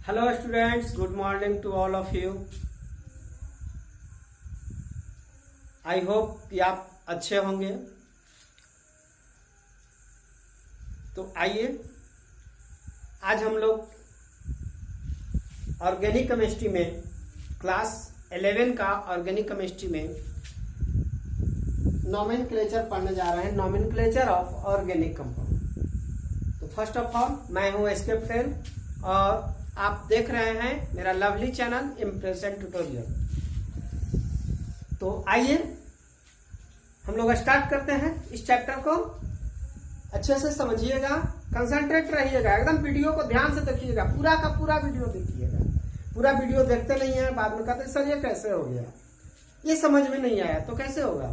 Hello students, good morning to all of you. I hope कि आप अच्छे होंगे। तो आइए आज हम लोग ऑर्गेनिक केमिस्ट्री में क्लास 11 का ऑर्गेनिक केमिस्ट्री में नॉमेनक्लेचर पढ़ने जा रहे हैं, नॉमेनक्लेचर ऑफ ऑर्गेनिक कंपाउंड। तो फर्स्ट ऑफ ऑल मैं हूं एस के पटेल और आप देख रहे हैं मेरा लवली चैनल इम्प्रेशन ट्यूटोरियल। तो आइए हम लोग स्टार्ट करते हैं। इस चैप्टर को अच्छे से समझिएगा, कंसंट्रेट रहिएगा, एकदम वीडियो को ध्यान से देखिएगा, पूरा का पूरा वीडियो देखिएगा। पूरा वीडियो देखते नहीं है, बाद में कहते सर ये कैसे हो गया, ये समझ में नहीं आया, तो कैसे होगा?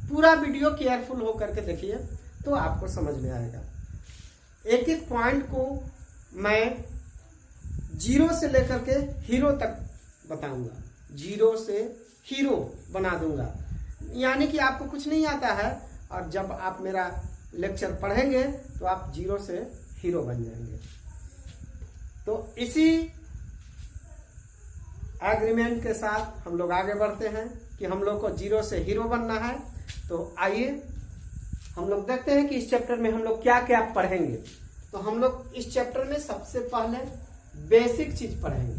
पूरा वीडियो केयरफुल हो करके देखिए तो आपको समझ में आएगा। एक एक पॉइंट को मैं जीरो से लेकर के हीरो तक बताऊंगा, जीरो से हीरो बना दूंगा। यानी कि आपको कुछ नहीं आता है और जब आप मेरा लेक्चर पढ़ेंगे तो आप जीरो से हीरो बन जाएंगे। तो इसी एग्रीमेंट के साथ हम लोग आगे बढ़ते हैं कि हम लोग को जीरो से हीरो बनना है। तो आइए हम लोग देखते हैं कि इस चैप्टर में हम लोग क्या क्या पढ़ेंगे। तो हम लोग इस चैप्टर में सबसे पहले बेसिक चीज पढ़ेंगे।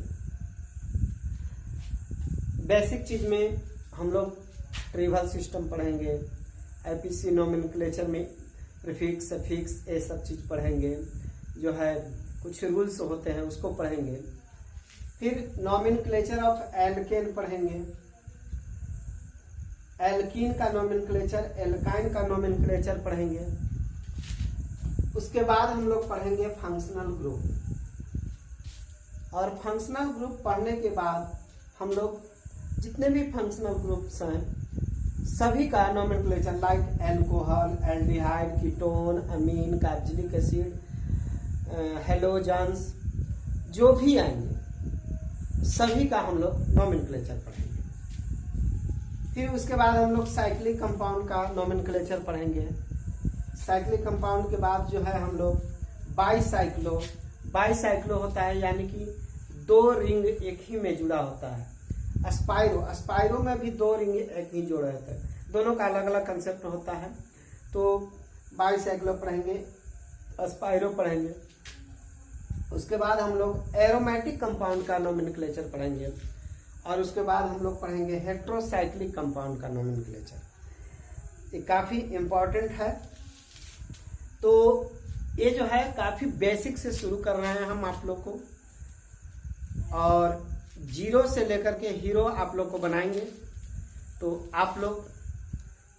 बेसिक चीज में हम लोग ट्रिवल सिस्टम पढ़ेंगे, एपीसी नोमेनक्लेचर में प्रीफिक्स सफिक्स ये सब चीज पढ़ेंगे, जो है कुछ रूल्स होते हैं उसको पढ़ेंगे। फिर नोमेनक्लेचर ऑफ एल्केन पढ़ेंगे, एल्कीन का नोमेनक्लेचर, एल्काइन का नोमेनक्लेचर पढ़ेंगे। उसके बाद हम लोग पढ़ेंगे फंक्शनल ग्रुप, और फंक्शनल ग्रुप पढ़ने के बाद हम लोग जितने भी फंक्शनल ग्रुप्स हैं सभी का nomenclature, like alcohol, aldehyde, ketone, amine, carboxylic acid, halogens, जो भी आएंगे सभी का हम लोग नोमेनक्लेचर पढ़ेंगे। फिर उसके बाद हम लोग साइक्लिक कंपाउंड का नोमेनक्लेचर पढ़ेंगे। साइक्लिक कंपाउंड के बाद जो है हम लोग बाईसाइक्लो, बाईसाइक्लो होता है यानी कि दो रिंग एक ही में जुड़ा होता है। स्पाइरो, स्पाइरो में भी दो रिंग एक ही जोड़े होते हैं, दोनों का अलग अलग कंसेप्ट होता है। तो बाईसाइक्लो पढ़ेंगे, स्पाइरो पढ़ेंगे। उसके बाद हम लोग एरोमेटिक कंपाउंड का नोमेनक्लेचर पढ़ेंगे, और उसके बाद हम लोग पढ़ेंगे हेट्रोसाइक्लिक कंपाउंड का नोमेनक्लेचर। ये काफी इंपॉर्टेंट है। तो ये जो है काफी बेसिक से शुरू कर रहे हैं हम आप लोग को, और जीरो से लेकर के हीरो आप लोग को बनाएंगे। तो आप लोग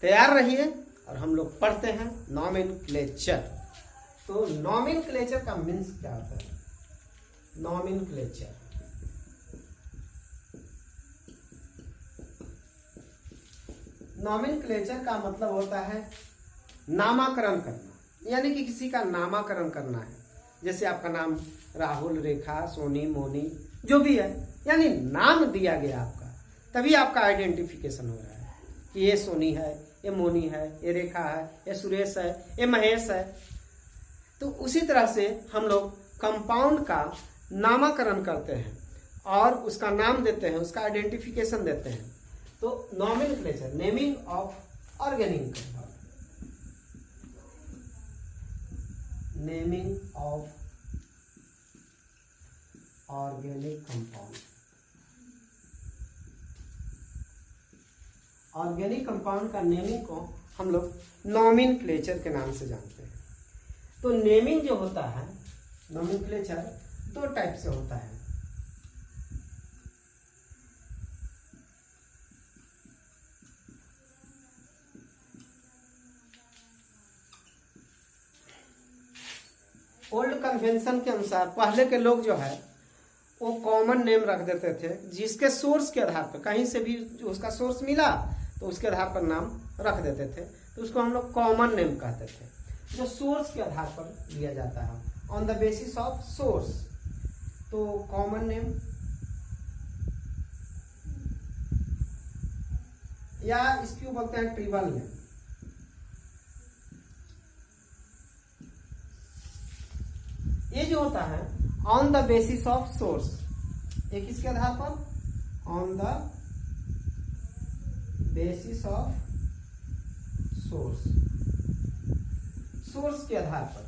तैयार रहिए और हम लोग पढ़ते हैं नोमेनक्लेचर। तो नोमेनक्लेचर का मीन्स क्या होता है? नोमेनक्लेचर नोमेनक्लेचर का मतलब होता है नामाकरण करना, यानी कि किसी का नामाकरण करना है। जैसे आपका नाम राहुल, रेखा, सोनी, मोनी, जो भी है, यानी नाम दिया गया आपका, तभी आपका आइडेंटिफिकेशन हो रहा है कि ये सोनी है, ये मोनी है, ये रेखा है, ये सुरेश है, ये महेश है। तो उसी तरह से हम लोग कंपाउंड का नामाकरण करते हैं और उसका नाम देते हैं, उसका आइडेंटिफिकेशन देते हैं। तो nomenclature, naming of organic compound, naming of organic compound. Organic compound का नेमिंग को हम लोग नोमेनक्लेचर के नाम से जानते हैं। तो नेमिंग जो होता है, नोमेनक्लेचर दो टाइप से होता है। ओल्ड कन्वेंशन के अनुसार पहले के लोग जो है वो कॉमन नेम रख देते थे, जिसके सोर्स के आधार पर, कहीं से भी जो उसका सोर्स मिला तो उसके आधार पर नाम रख देते थे। तो उसको हम लोग कॉमन नेम कहते थे, जो सोर्स के आधार पर लिया जाता है, on the basis of source. तो कॉमन नेम या इसको बोलते हैं ट्रिबल नेम। ये जो होता है on the basis of source, ये किसके आधार पर, on the basis of source, source के आधार पर।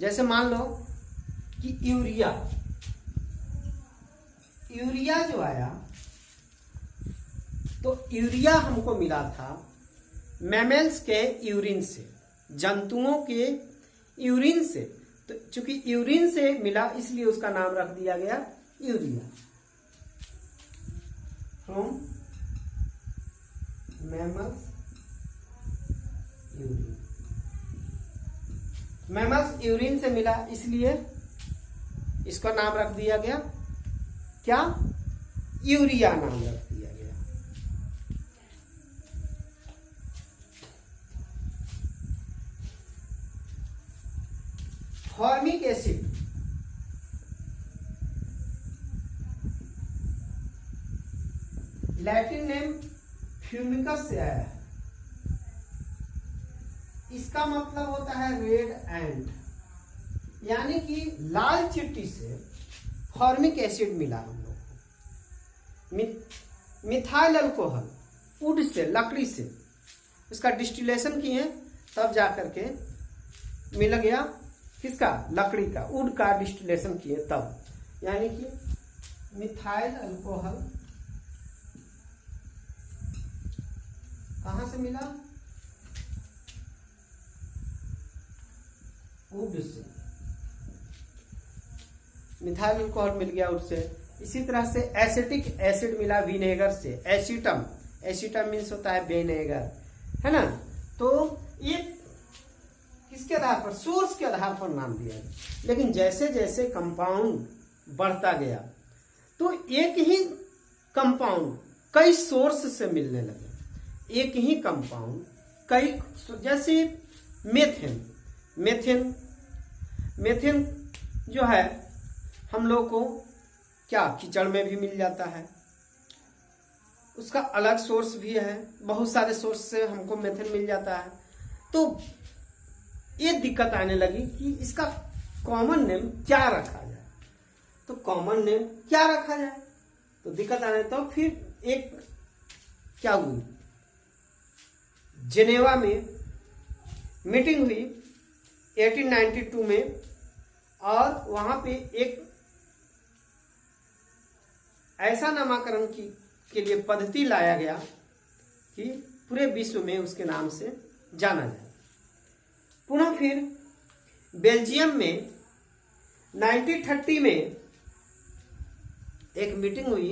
जैसे मान लो कि यूरिया, यूरिया जो आया तो यूरिया हमको मिला था मैमल्स के यूरिन से, जंतुओं के यूरिन से। तो चूंकि यूरिन से मिला इसलिए उसका नाम रख दिया गया urea, from mammals urine. Mammals urine से मिला इसलिए इसका नाम रख दिया गया क्या, यूरिया नाम रख दिया गया। फॉर्मिक एसिड, लैटिन नेम फ्यूमिकस से आया है, इसका मतलब होता है रेड एंड, यानी कि लाल चिट्टी से फॉर्मिक एसिड मिला हम लोग को। मिथाइल अल्कोहल वुड से, लकड़ी से इसका डिस्टिलेशन किए तब जाकर के मिल गया किसका, लकड़ी का, वुड का डिस्टिलेशन किए तब, यानी कि मिथाइल अल्कोहल कहां से मिला, वुड से। मिथाइल अल्कोहल मिल गया वुड से। इसी तरह से एसिटिक एसिड मिला विनेगर से, एसिटम, एसिटम मीन्स होता है विनेगर, है ना। तो ये किसके आधार पर, सोर्स के आधार पर नाम दिया गया। लेकिन जैसे जैसे कंपाउंड बढ़ता गया तो एक ही कंपाउंड कई सोर्स से मिलने लगे, एक ही कंपाउंड कई, जैसे मेथेन, मेथेन, मेथेन जो है हम लोग को क्या कीचड़ में भी मिल जाता है, उसका अलग सोर्स भी है, बहुत सारे सोर्स से हमको मेथेन मिल जाता है। तो ये दिक्कत आने लगी कि इसका कॉमन नेम क्या रखा जाए, तो कॉमन नेम क्या रखा जाए, तो दिक्कत आने, तो फिर एक क्या हुई, जेनेवा में मीटिंग हुई 1892 में, और वहां पे एक ऐसा नामकरण के लिए पद्धति लाया गया कि पूरे विश्व में उसके नाम से जाना जाए। पुनः फिर बेल्जियम में 1930 में एक मीटिंग हुई,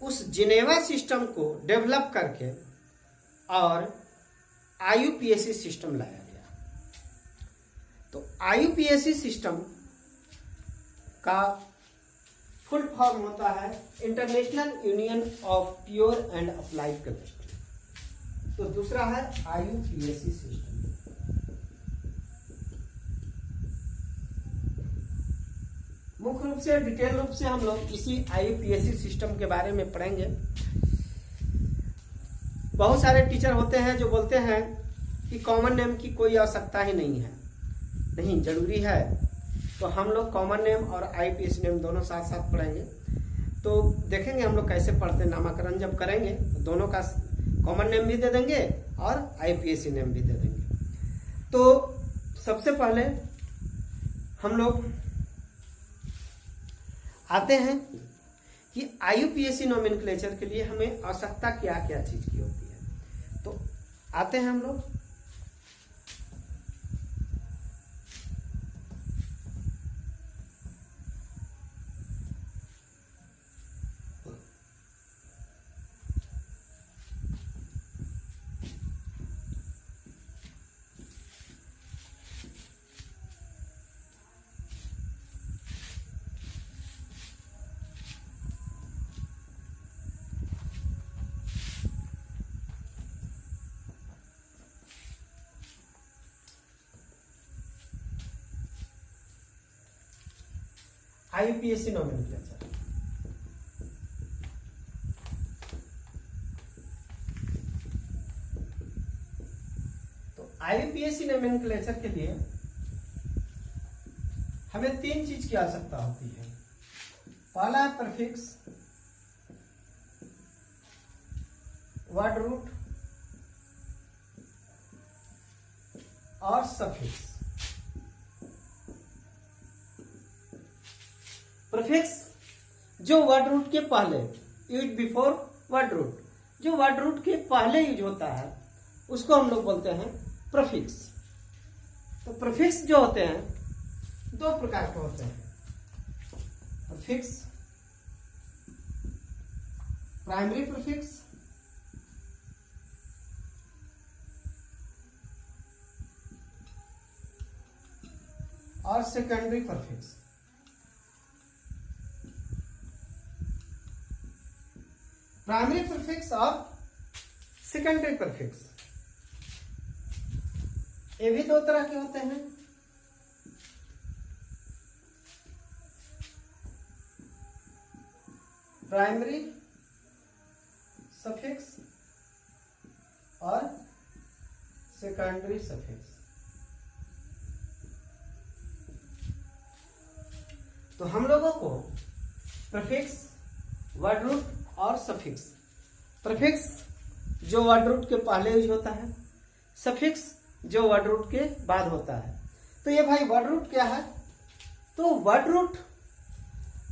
उस जिनेवा सिस्टम को डेवलप करके और IUPAC सिस्टम लाया गया। तो IUPAC सिस्टम का फुल फॉर्म होता है international union of pure and applied chemistry. तो दूसरा है IUPAC सिस्टम। मुख्य रूप से डिटेल रूप से हम लोग इसी IUPAC सिस्टम के बारे में पढ़ेंगे। बहुत सारे टीचर होते हैं जो बोलते हैं कि कॉमन नेम की कोई आवश्यकता ही नहीं है, नहीं जरूरी है। तो हम लोग कॉमन नेम और IUPAC नेम दोनों साथ साथ पढ़ेंगे। तो देखेंगे हम लोग कैसे पढ़ते, नामकरण जब करेंगे तो दोनों का कॉमन नेम भी दे देंगे और IUPAC नेम भी दे देंगे। तो सबसे पहले हम लोग आते हैं कि IUPAC नोमेनक्लेचर के लिए हमें आवश्यकता क्या क्या चीज की होती है। तो आते हैं हम लोग IUPAC नोमेनक्लेचर। तो IUPAC नोमेनक्लेचर के लिए हमें तीन चीज की आवश्यकता होती है। पहला है प्रीफिक्स, वर्ड रूट और सफिक्स। प्रीफिक्स जो वर्ड रूट के पहले, यूज बिफोर वर्ड रूट, जो वर्ड रूट के पहले यूज होता है उसको हम लोग बोलते हैं प्रीफिक्स। तो प्रीफिक्स जो होते हैं दो प्रकार के होते हैं। प्रीफिक्स, प्राइमरी प्रीफिक्स और सेकेंडरी प्रीफिक्स। प्राइमरी प्रीफिक्स और सेकेंडरी प्रीफिक्स ये भी दो तरह के होते हैं। प्राइमरी सफिक्स और सेकेंडरी सफिक्स। तो हम लोगों को प्रीफिक्स, वर्ड रूट और सफिक्स, प्रीफिक्स जो वर्ड रूट के पहले यूज होता है, सफिक्स जो वर्ड रूट के बाद होता है। तो ये भाई वर्ड रूट क्या है? तो वर्ड रूट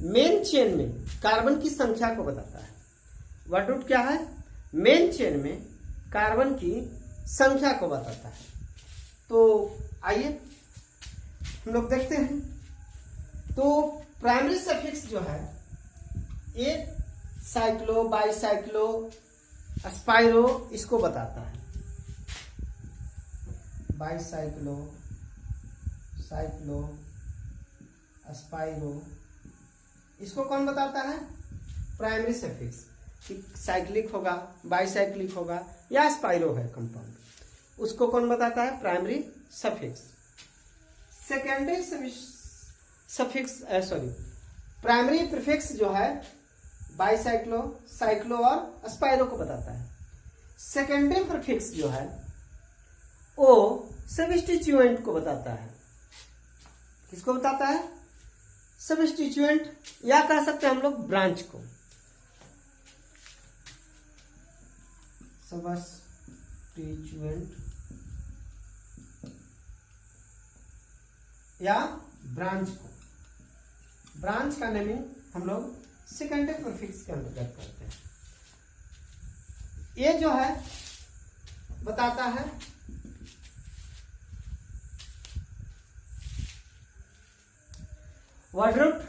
मेन चेन में कार्बन की संख्या को बताता है। वर्ड रूट क्या है? मेन चेन में कार्बन की संख्या को बताता है। तो आइए हम लोग देखते हैं। तो प्राइमरी सफिक्स जो है ये साइक्लो, बाईसाइक्लो, स्पाइरो इसको बताता है। बाईसाइक्लो, साइक्लो, स्पाइरो इसको कौन बताता है? Primary suffix. साइक्लिक होगा, बाईसाइक्लिक होगा या स्पाइरो है कंपाउंड, उसको कौन बताता है? Primary suffix. Secondary suffix primary prefix जो है बाईसाइक्लो, साइक्लो और स्पाइरो को बताता है। सेकेंडरी प्रीफिक्स जो है वो सबस्टिट्यूएंट को बताता है। किसको बताता है? सबस्टिट्यूएंट, या कह सकते हैं हम लोग ब्रांच को। सबस्टिट्यूएंट या ब्रांच को। ब्रांच का नेमिंग हम लोग सेकेंडरी प्रीफिक्स के अंतर्गत करते हैं। ये जो है बताता है वर्ड रूट,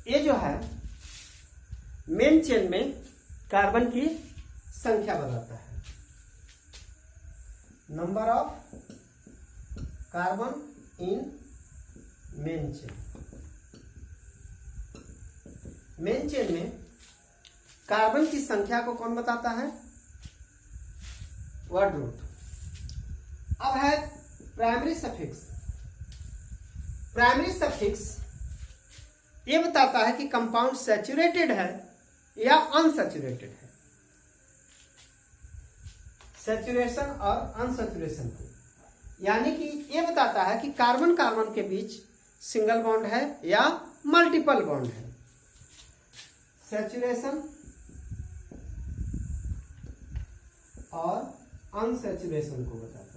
ये जो है मेन चेन में कार्बन की संख्या बताता है। Number of carbon in main chain. Main chain में कार्बन की संख्या को कौन बताता है? Word root. अब है प्राइमरी सफिक्स। प्राइमरी सफिक्स ये बताता है कि कंपाउंड सैचुरेटेड है या अनसैचुरेटेड है। सैचुरेशन और अनसैचुरेशन को, यानी कि ये बताता है कि कार्बन कार्बन के बीच सिंगल बॉन्ड है या मल्टीपल बॉन्ड है। सैचुरेशन और अनसैचुरेशन को बताता है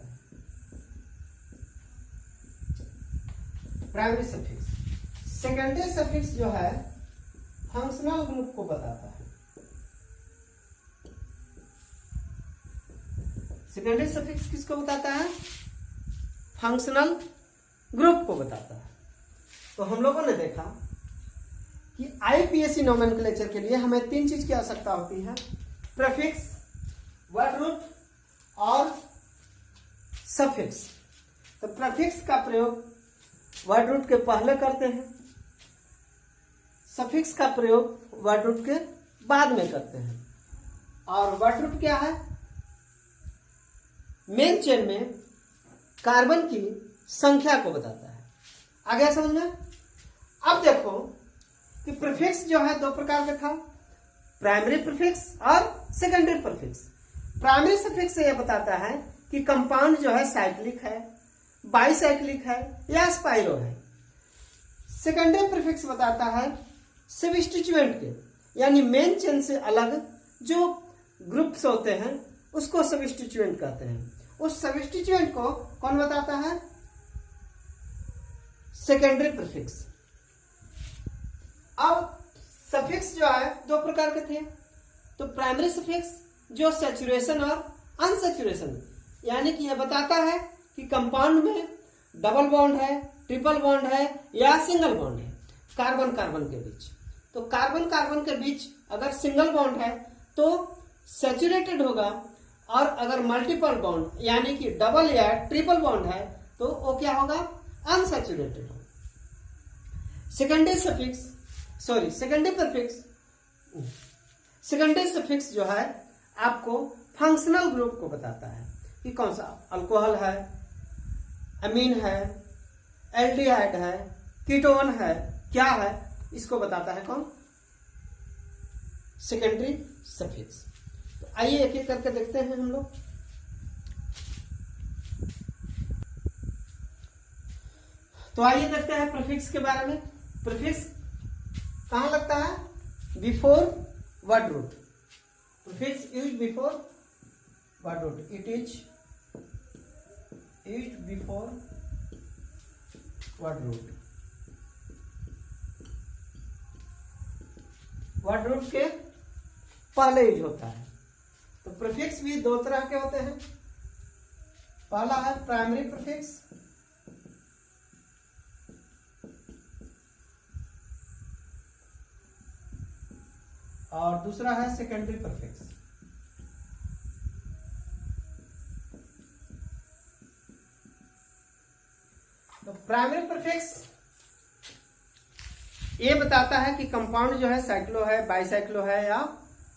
प्राइमरी सफिक्स। सेकेंडरी सफिक्स जो है फंक्शनल ग्रुप को बताता है। सेकेंडरी सफिक्स किसको बताता है? फंक्शनल ग्रुप को बताता है। तो हम लोगों ने देखा कि आईपीएससी नोमेनक्लेचर के लिए हमें तीन चीज की आवश्यकता होती है: प्रीफिक्स, वर्ड रूट और सफिक्स। तो प्रीफिक्स का प्रयोग वर्ड रूट के पहले करते हैं, सफिक्स का प्रयोग वर्ड रूट के बाद में करते हैं। और वर्ड रूट क्या है? मेन चेन में कार्बन की संख्या को बताता है। आ गया समझ में? अब देखो कि प्रीफिक्स जो है दो प्रकार का था, प्राइमरी प्रीफिक्स और सेकेंडरी प्रीफिक्स। प्राइमरी सफिक्स यह बताता है कि कंपाउंड जो है साइक्लिक है, बाईसाइक्लिक है या स्पाइरो है। सेकेंडरी प्रीफिक्स बताता है सब्स्टिट्यूएंट के, यानी मेन चेन से अलग जो ग्रुप्स होते हैं उसको सब्स्टिट्यूएंट कहते हैं। उस सब्स्टिट्यूएंट को कौन बताता है? Secondary prefix. अब सफिक्स जो है दो प्रकार के थे। तो प्राइमरी सफिक्स जो सैचुरेशन और अनसैचुरेशन, यानी कि यह बताता है कि कंपाउंड में डबल बॉन्ड है, ट्रिपल बॉन्ड है या सिंगल बॉन्ड है कार्बन कार्बन के बीच। तो कार्बन कार्बन के बीच अगर सिंगल बॉन्ड है तो सैचुरेटेड होगा, और अगर मल्टीपल बॉन्ड यानी कि डबल या ट्रिपल बॉन्ड है तो वो क्या होगा? अनसैचुरेटेड होगा। सेकेंडरी सफिक्स जो है आपको फंक्शनल ग्रुप को बताता है कि कौन सा अल्कोहल है, अमीन है, एल्डिहाइड है, कीटोन है, क्या है, इसको बताता है कौन? Secondary suffix. तो आइए एक एक करके देखते हैं हम लोग। तो आइए देखते हैं प्रीफिक्स के बारे में। प्रीफिक्स कहां लगता है? Before word root. Prefix used before word root. It is used before word root. Word root के पहले यूज होता है। तो प्रीफिक्स भी दो तरह के होते हैं। पहला है प्राइमरी प्रीफिक्स, और दूसरा है सेकेंडरी प्रीफिक्स। तो प्राइमरी प्रीफिक्स ये बताता है कि कंपाउंड जो है साइक्लो है, बाइसाइक्लो है या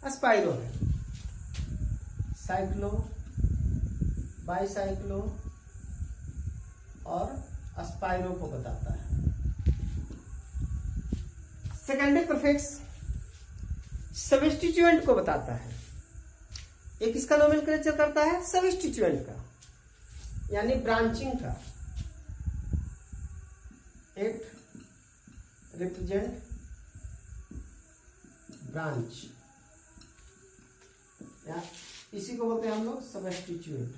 स्पाइरो है। साइक्लो, बाइसाइक्लो और स्पाइरो को बताता है। सेकेंडरी प्रीफिक्स सब्स्टिट्यूएंट को बताता है। एक इसका नोमेनक्लेचर करता है सब्स्टिट्यूएंट का, यानी ब्रांचिंग का। इट रिप्रेजेंट ब्रांच, या इसी को बोलते हैं हम लोग सब्स्टिट्यूएंट।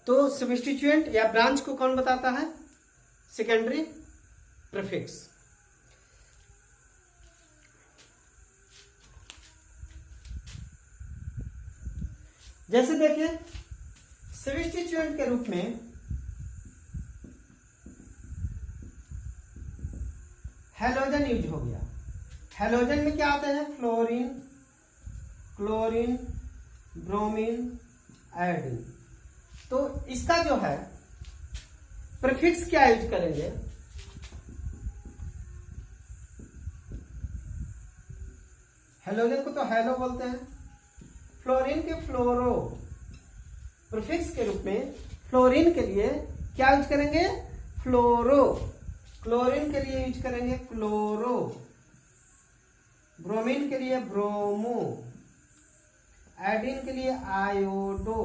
तो सब्स्टिट्यूएंट या ब्रांच को कौन बताता है? Secondary prefix. जैसे देखिए सब्स्टिट्यूएंट के रूप में हैलोजन यूज हो गया। हैलोजन में क्या आते हैं? Fluorine, chlorine, bromine, iodine. तो इसका जो है प्रीफिक्स क्या यूज करेंगे? हैलोजन को तो हैलो बोलते हैं। फ्लोरीन के फ्लोरो। प्रीफिक्स के रूप में फ्लोरीन के लिए क्या यूज करेंगे? फ्लोरो। क्लोरीन के लिए यूज करेंगे क्लोरो। ब्रोमीन के लिए ब्रोमो। आयोडीन के लिए आयोडो।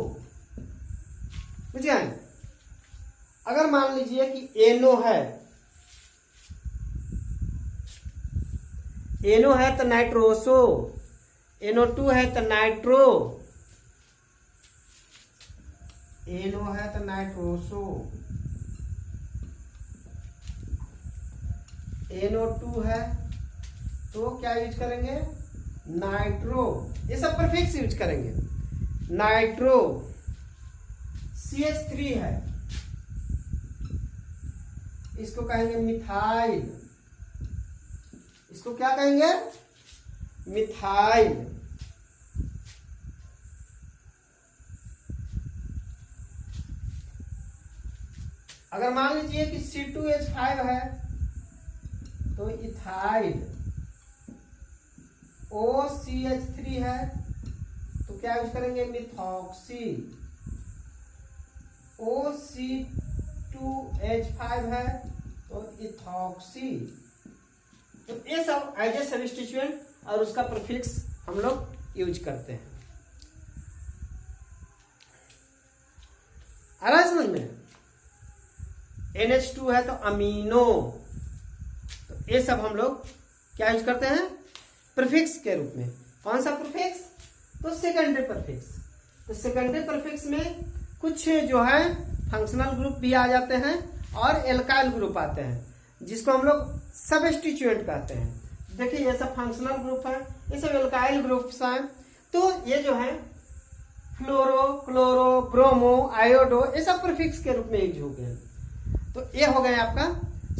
बुझे? अगर मान लीजिए कि एनो है, एनो है तो नाइट्रोसो, NO2 है तो नाइट्रो, एनो है तो नाइट्रोसो, NO2 है तो क्या यूज करेंगे? नाइट्रो। ये सब प्रीफिक्स यूज करेंगे। नाइट्रो। CH3 है, इसको कहेंगे मिथाइल। इसको क्या कहेंगे? मिथाइल। अगर मान लीजिए कि C2H5 है तो इथाइल। OCH3 है तो क्या यूज करेंगे? मिथॉक्सी। OC2H5 है तो इथॉक्सी। तो ये सब एज ए सब्स्टिट्यूएंट और उसका प्रीफिक्स हम लोग यूज करते हैं। आ रहा है समझ में? NH2 है तो अमीनो, तो ये सब हम लोग क्या यूज करते हैं? प्रीफिक्स के रूप में। कौन सा प्रीफिक्स? तो सेकेंडरी प्रीफिक्स। तो सेकेंडरी प्रीफिक्स में कुछ जो है फंक्शनल ग्रुप भी आ जाते हैं और एल्काइल ग्रुप आते हैं, जिसको हम लोग सबस्टिट्यूएंट कहते हैं। देखिए ये सब फंक्शनल ग्रुप है, ये सब एल्काइल ग्रुप्स हैं। तो ये जो है फ्लोरो, क्लोरो, ब्रोमो, आयोडो, ये सब प्रीफिक्स के रूप में यूज हो गए। तो ये हो गया आपका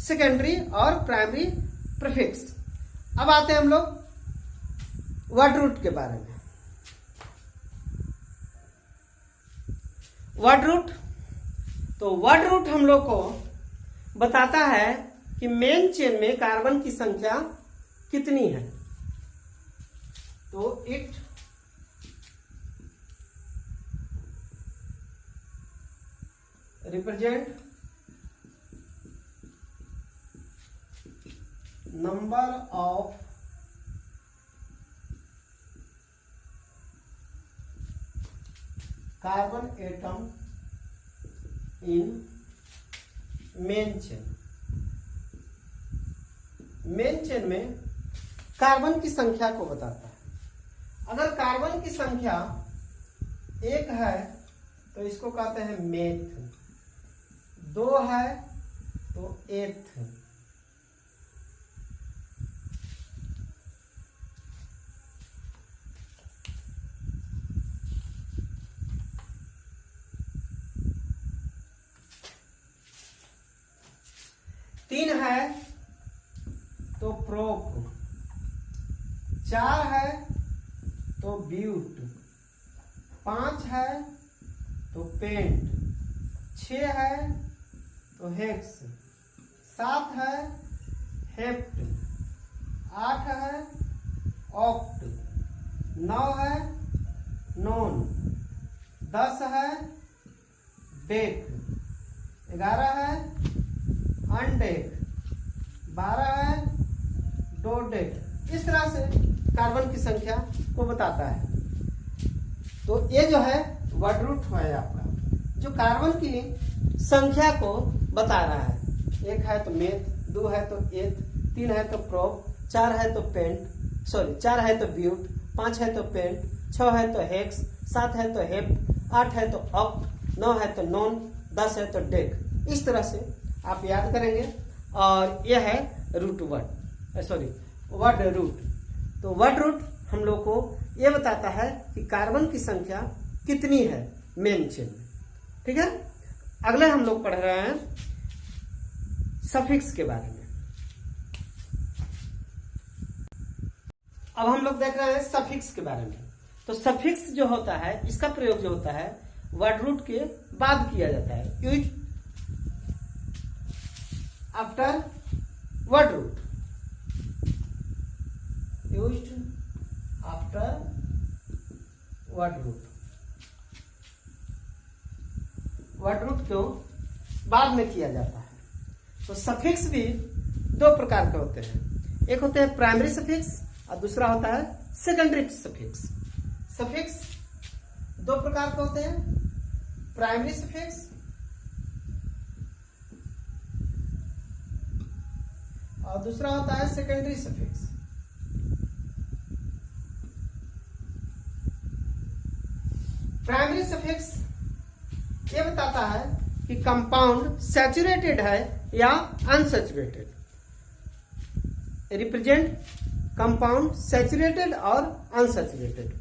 सेकेंडरी और प्राइमरी प्रीफिक्स। अब आते हैं हम लोग वर्ड रूट के बारे में। वर्ड रूट, तो वर्ड रूट हम लोग को बताता है कि मेन चेन में कार्बन की संख्या कितनी है। तो it represent number of carbon atom in main chain. Main chain में कार्बन की संख्या को बताता है। अगर कार्बन की संख्या 1 है तो इसको कहते हैं मेथ, 2 है तो एथ, 3 है तो प्रोप, 4 है तो ब्यूट, 5 है तो पेंट, 6 है तो हेक्स, 7 है हेप्ट, 8 है ऑक्ट, 9 है नॉन, 10 है डेक, 11 है अनडेक, 12 है डोडेक। इस तरह से कार्बन की संख्या को बताता है। तो ये जो है वर्ड रूट है आपका, जो कार्बन की संख्या को बता रहा है। 1 है तो मेथ, 2 है तो एथ, 3 है तो प्रोप, 4 है तो पेंट, 4 है तो ब्यूट, 5 है तो पेंट, 6 है तो हेक्स, 7 है तो हेप्ट, 8 है तो ऑक्ट, 9 है तो नॉन, 10 है तो डेक। इस तरह से आप याद करेंगे। और यह है रूट वर्ड रूट। तो वर्ड रूट हम लोग को यह बताता है कि कार्बन की संख्या कितनी है मेन चेन में। ठीक है, अगले हम लोग पढ़ रहे हैं सफिक्स के बारे में। अब हम लोग देख रहे हैं सफिक्स के बारे में। तो सफिक्स जो होता है, इसका प्रयोग जो होता है वर्ड रूट के बाद किया जाता है, use after word root, used after word root. Word root को बाद में किया जाता है। तो सफिक्स भी 2 प्रकार के होते हैं, एक होते हैं प्राइमरी सफिक्स और दूसरा होता है सेकेंडरी सफिक्स। सफिक्स 2 प्रकार के होते हैं, प्राइमरी सफिक्स और दूसरा होता है सेकेंडरी सफिक्स। प्राइमरी सफिक्स ये बताता है कि कंपाउंड सैचुरेटेड है या अनसैचुरेटेड, रिप्रेजेंट कंपाउंड सैचुरेटेड और अनसैचुरेटेड,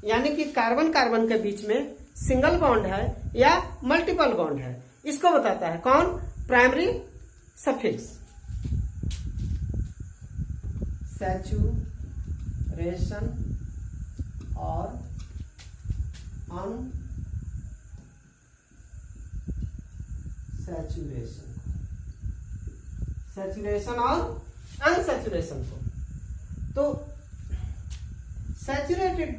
यानी कि कार्बन कार्बन के बीच में सिंगल बॉन्ड है या मल्टीपल बॉन्ड है, इसको बताता है कौन? Primary suffix. सैचुरेशन और अनसैचुरेशन, सैचुरेशन और अनसैचुरेशन को। तो सैचुरेटेड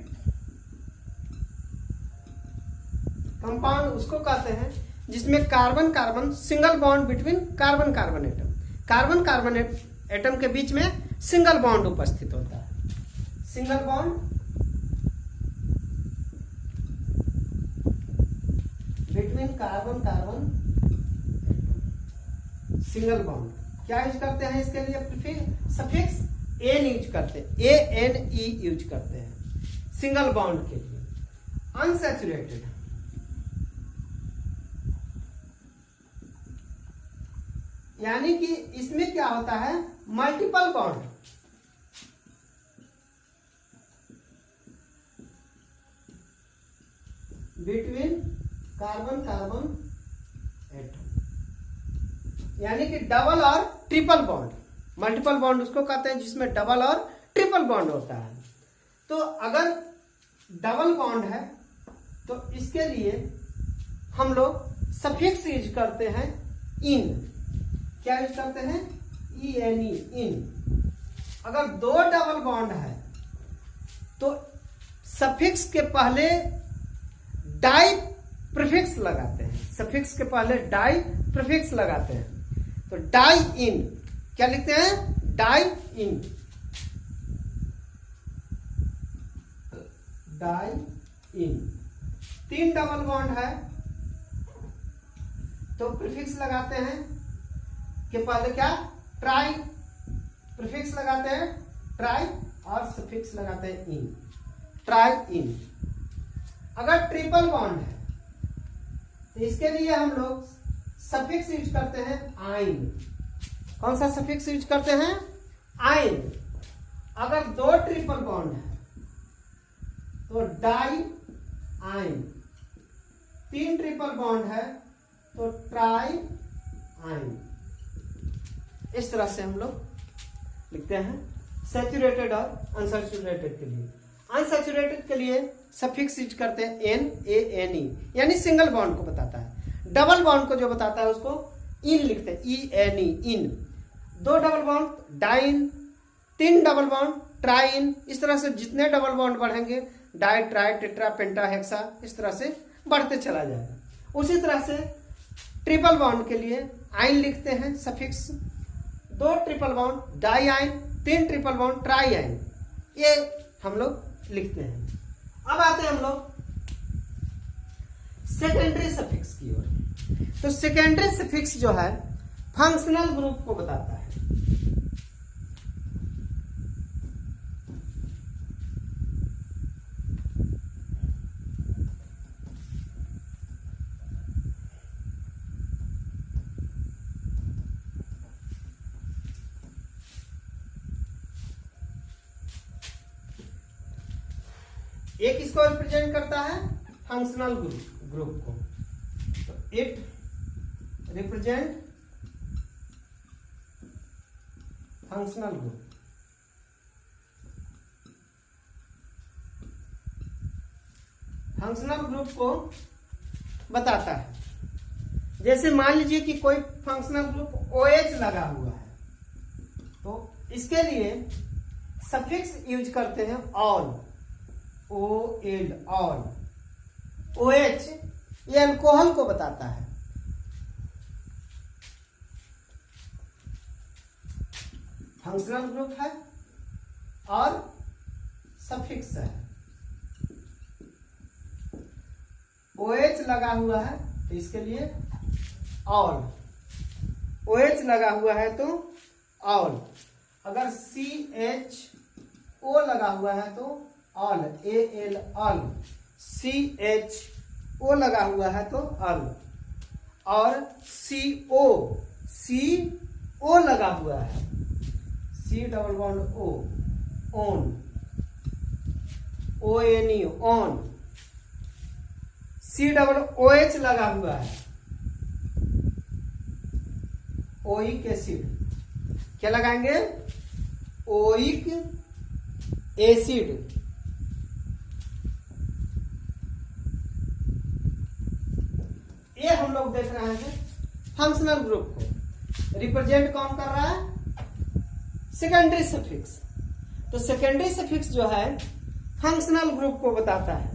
कंपाउंड उसको कहते हैं जिसमें carbon carbon single bond between carbon carbon atom, carbon carbon atom के बीच में सिंगल बॉन्ड उपस्थित होता है। Single bond between between carbon carbon single bond. क्या यूज करते हैं इसके लिए? सफिक्स एन यूज करते हैं, ANE यूज करते हैं सिंगल बॉन्ड के लिए। अनसैचुरेटेड, यानी कि इसमें क्या होता है? Multiple bond. Between carbon carbon atom, यानी कि डबल और ट्रिपल बॉन्ड। मल्टीपल बॉन्ड उसको कहते हैं जिसमें डबल और ट्रिपल बॉन्ड होता है। तो अगर डबल बॉन्ड है तो इसके लिए हम लोग सफिक्स यूज करते हैं इन। क्या यूज करते हैं? ENE, इन। अगर दो डबल बॉन्ड है तो सफिक्स के पहले डाई प्रीफिक्स लगाते हैं। सफिक्स के पहले डाई प्रीफिक्स लगाते हैं। तो डाई इन, क्या लिखते हैं? डाई इन, डाई इन। तीन डबल बॉन्ड है तो प्रीफिक्स लगाते हैं के पहले क्या? ट्राई प्रीफिक्स लगाते हैं, ट्राई, और सफिक्स लगाते हैं इन, ट्राई इन। अगर ट्रिपल बॉन्ड है तो इसके लिए हम लोग सफिक्स यूज करते हैं आइन। कौन सा सफिक्स यूज करते हैं? आइन। अगर दो ट्रिपल बॉन्ड है तो डाई आइन। तीन ट्रिपल बॉन्ड है तो ट्राई आइन। इस तरह से हम लोग लिखते हैं सैचुरेटेड और अनसैचुरेटेड के लिए। अनसैचुरेटेड के लिए सफिक्स यूज करते हैं NANE, यानी सिंगल बॉन्ड को बताता है। डबल बॉन्ड को जो बताता है उसको इन लिखते हैं, ENE, इन। दो डबल बॉन्ड डाइन, तीन डबल बॉन्ड ट्राइन। इस तरह से जितने डबल बॉन्ड बढ़ेंगे, डाई, ट्राई, टेट्रा, पेंटा, हेक्सा, इस तरह से बढ़ते चला जाएगा। उसी तरह से ट्रिपल बॉन्ड के लिए आइन लिखते हैं सफिक्स। दो ट्रिपल बॉन्ड डाई आइन, तीन ट्रिपल बॉन्ड ट्राई आइन, ये हम लोग लिखते हैं। अब आते हैं हम लोग सेकेंडरी सफिक्स की ओर। तो सेकेंडरी सफिक्स जो है फंक्शनल ग्रुप को बताता है। एक इसको रिप्रेजेंट करता है फंक्शनल ग्रुप को। तो it represent functional group. Functional group को बताता है। जैसे मान लीजिए कि कोई फंक्शनल ग्रुप OH लगा हुआ है तो इसके लिए सफिक्स यूज करते हैं ऑल, OL, ऑल। OH ये अल्कोहल को बताता है। फंक्शनल ग्रुप है और सफिक्स है। OH लगा हुआ है तो इसके लिए ऑल, OH लगा हुआ है तो ऑल। अगर CHO लगा हुआ है तो ऑल, AL, ऑल। CHO लगा हुआ है तो ऑल। और CO लगा हुआ है, C double bond O, on, ONE, on. C double OH लगा हुआ है, ओइक एसिड। क्या लगाएंगे? Oic acid. ये हम लोग देख रहे हैं फंक्शनल ग्रुप को रिप्रेजेंट कौन कर रहा है? Secondary suffix. तो सेकेंडरी सफिक्स जो है फंक्शनल ग्रुप को बताता है।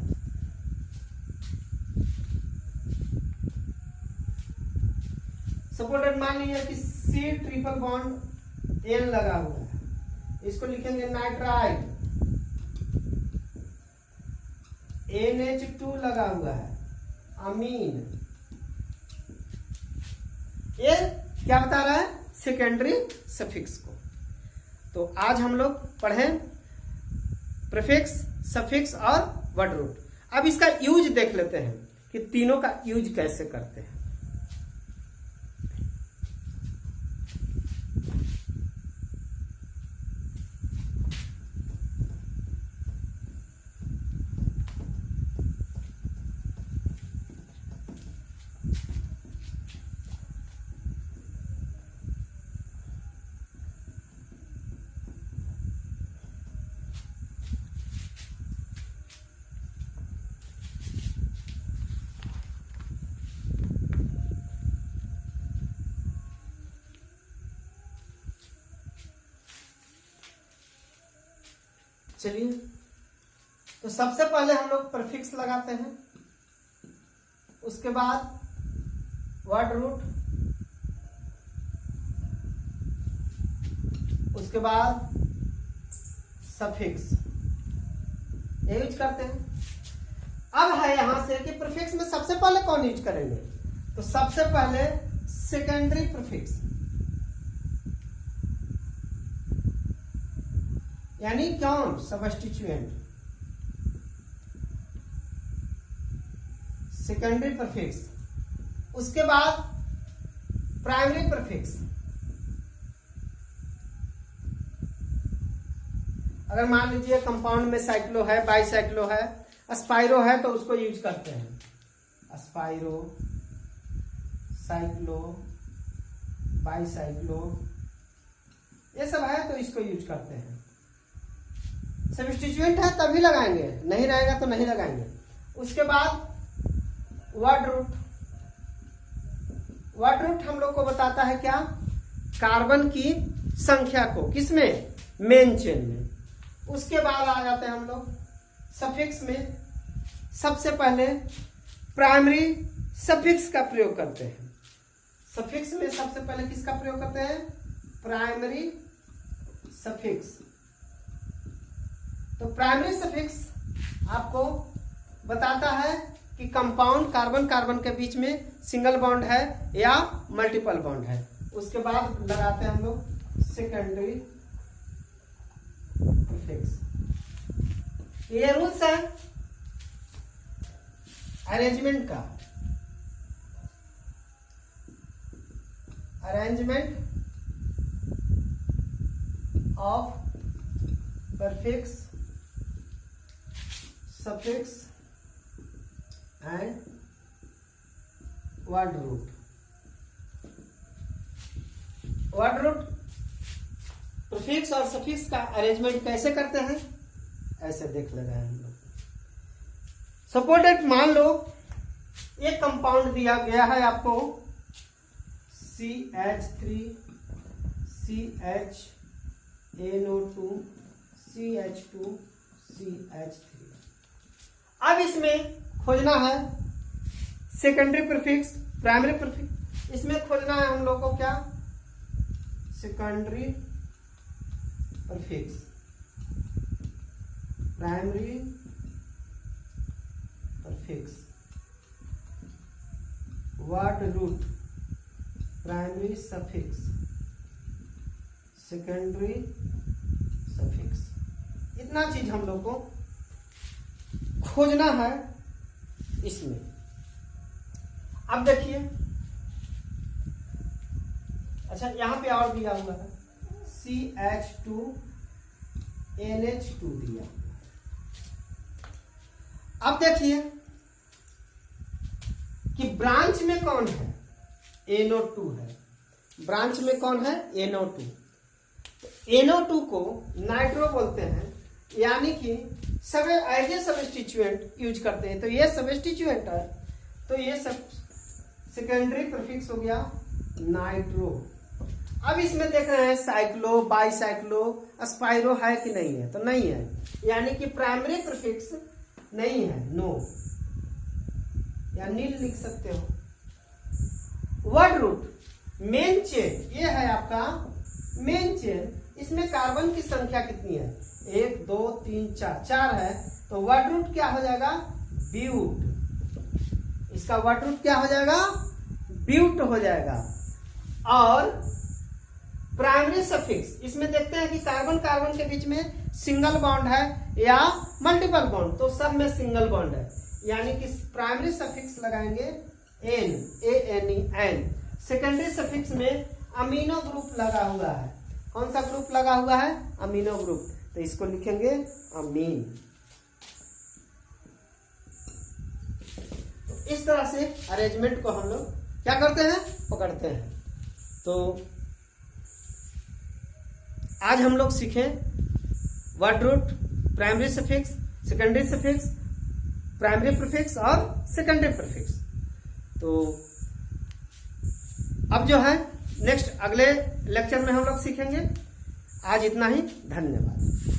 सपोर्टेड मान लीजिए कि C ट्रिपल बॉन्ड N लगा हुआ है, इसको लिखेंगे नाइट्राइड। NH2 लगा हुआ है, अमीन। ये क्या बता रहा है? सेकेंडरी सफिक्स को। तो आज हम लोग पढ़े प्रीफिक्स, सफिक्स और वर्ड रूट। अब इसका यूज देख लेते हैं कि तीनों का यूज कैसे करते हैं। चलिए, तो सबसे पहले हम लोग प्रीफिक्स लगाते हैं, उसके बाद वर्ड रूट, उसके बाद सफिक्स, ये यूज करते हैं। अब है यहां से कि प्रीफिक्स में सबसे पहले कौन यूज करेंगे? तो सबसे पहले सेकेंडरी प्रीफिक्स, यानी कौन? सबस्टिट्यूएंट, सेकेंडरी प्रीफिक्स। उसके बाद प्राइमरी प्रीफिक्स। अगर मान लीजिए कंपाउंड में साइक्लो है, बाईसाइक्लो है, अस्पाइरो है, तो उसको यूज करते हैं। अस्पाइरो, साइक्लो, बाईसाइक्लो, ये सब है तो इसको यूज करते हैं। सब्स्टिट्यूएंट है तभी लगाएंगे, नहीं रहेगा तो नहीं लगाएंगे। उसके बाद वर्ड रूट। वर्ड रूट हम लोग को बताता है क्या? कार्बन की संख्या को, किसमें? मेन चेन में। उसके बाद आ जाते हैं हम लोग सफिक्स में। सबसे पहले प्राइमरी सफिक्स का प्रयोग करते हैं। सफिक्स में सबसे पहले किसका प्रयोग करते हैं? Primary suffix. तो प्राइमरी सफिक्स आपको बताता है कि कंपाउंड कार्बन कार्बन के बीच में सिंगल बॉन्ड है या मल्टीपल बॉन्ड है। उसके बाद लगाते हैं हम लोग सेकेंडरी प्रीफिक्स। ये रूल्स है अरेंजमेंट का। Arrangement of prefix, suffix and word root. Word root, prefix और सफिक्स का अरेंजमेंट कैसे करते हैं, ऐसे देख ले रहे हैं हम लोग। सपोज दैट, मान लो एक कंपाउंड दिया गया है आपको CH3 CHNO2 CH2 CH3। अब इसमें खोजना है सेकेंडरी प्रीफिक्स, प्राइमरी प्रीफिक्स। इसमें खोजना है हम लोग को क्या? Secondary prefix, primary prefix, word root, primary suffix, secondary suffix. इतना चीज हम लोग को खोजना है इसमें। अब देखिए, अच्छा यहां पे और दिया हुआ है CH2NH2 दिया। अब देखिए कि ब्रांच में कौन है? NO2 है। ब्रांच में कौन है? NO2। तो NO2 को नाइट्रो बोलते हैं, यानी कि सब एज ए सबस्टिट्यूएंट यूज करते हैं। तो ये सबस्टिट्यूएंट है, तो ये सब सेकेंडरी प्रीफिक्स हो गया नाइट्रो। अब इसमें देख रहे हैं साइक्लो, बाईसाइक्लो, अस्पाइरो है कि नहीं है? तो नहीं है, यानी कि प्राइमरी प्रीफिक्स नहीं है, नो, या नील लिख सकते हो। वर्ड रूट, मेन चेन, ये है आपका मेन चेन। इसमें कार्बन की संख्या कितनी है? 1 2 3 4, 4 है। तो वर्ड रूट क्या हो जाएगा? ब्यूट। इसका वर्ड रूट क्या हो जाएगा? ब्यूट हो जाएगा। और प्राइमरी सफिक्स, इसमें देखते हैं कि कार्बन कार्बन के बीच में सिंगल बॉन्ड है या मल्टीपल बॉन्ड, तो सब में सिंगल बॉन्ड है, यानी कि प्राइमरी सफिक्स लगाएंगे एन, ANE। सेकेंडरी सफिक्स में अमीनो ग्रुप लगा हुआ है। कौन सा ग्रुप लगा हुआ है? अमीनो ग्रुप, तो इसको लिखेंगे अमीन। तो इस तरह से अरेंजमेंट को हम लोग क्या करते हैं? पकड़ते हैं। तो आज हम लोग सीखें word root, primary suffix, secondary suffix, primary prefix और सेकेंडरी प्रीफिक्स। तो अब जो है नेक्स्ट अगले लेक्चर में हम लोग सीखेंगे। आज इतना ही, धन्यवाद।